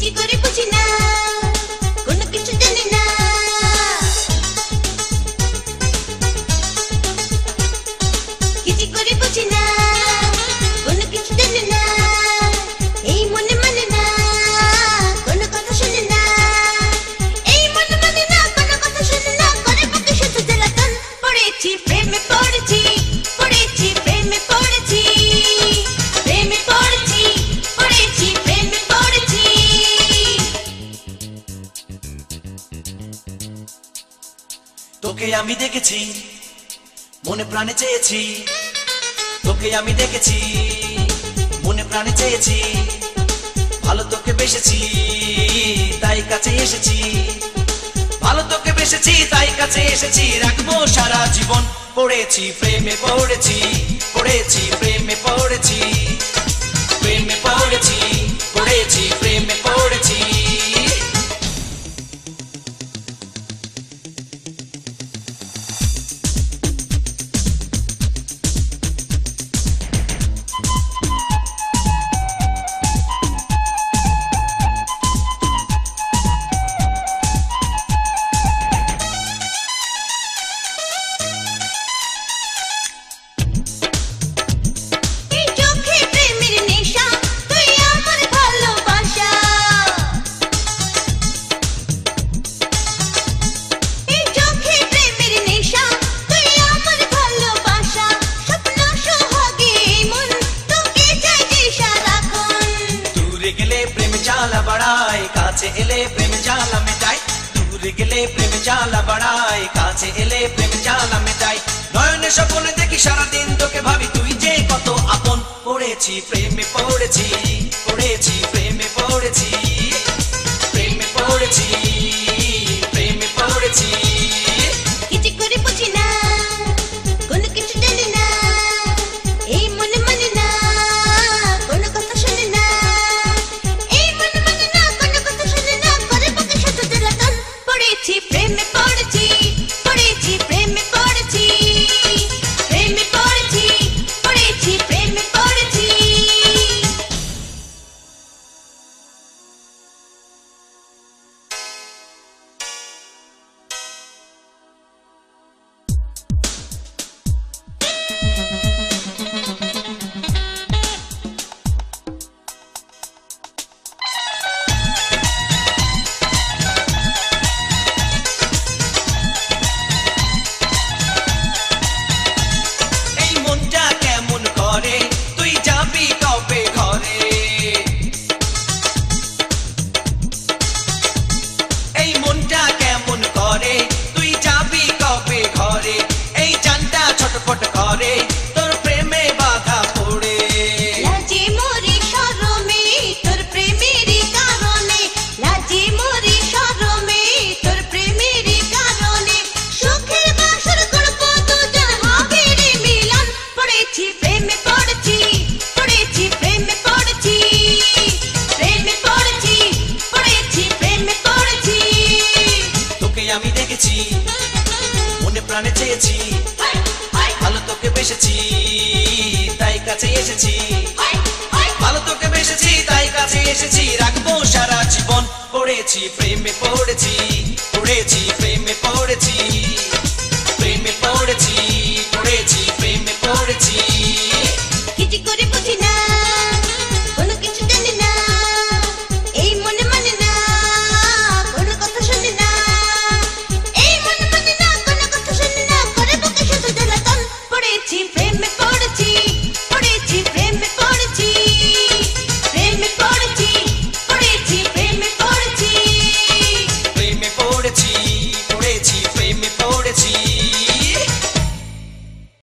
কি করে বুঝি না কোনো কিছু জানি না কি করে বুঝি না কোনো কিছু জানি না এই মনে মানে না কোনো কথা শুনে না এই মনে মানে না কোনো কথা শুনে না করে বুকে শুধু জ্বালাতন পড়েছি প্রেমে পড়েছি পড়েছি প্রেমে পড়েছি প্রেমে পড়েছি পড়েছি প্রেমে পড়েছি তোকে আমি দেখেছি মনে প্রাণে চেয়েছি তোকে আমি দেখেছি মনে প্রাণে চেয়েছি ভালো তোকে বেসেছি তাই কাছে এসেছি ভালো তোকে বেসেছি তাই কাছে এসেছি রাখবো সারা জীবন পড়েছি প্রেমে পড়েছি পড়েছি প্রেমে পড়েছি প্রেমে পড়েছি পড়েছি প্রেমে পড়েছি কাছে এলে প্রেম জ্বালা মেটাই দূর গেলে প্রেম জ্বালা বাড়ায় কাছে এলে প্রেম জ্বালা মেটাই নয়নে স্বপ্নে দেখি সারাদিন তোকে ভাবি তুই যে কত আপন পড়েছি প্রেমে পড়েছি পড়েছি প্রেমে পড়েছি প্রেমে পড়েছি প্রেমে পড়েছি কিছু করে বুঝি না কোনো কিছু জানি না এই মনে মানে না কোনো কথা শুনে না প্রেমে পড়েছি পড়েছি প্রেমে পড়েছি প্রেমে পড়েছি পড়েছি প্রেমে পড়েছি আমি দেখেছি মনে প্রাণে চেয়েছি ভালো তোকে বেসেছি তাই কাছে এসেছি ভালো তোকে বেসেছি তাই কাছে এসেছি রাখবো সারা জীবন পড়েছি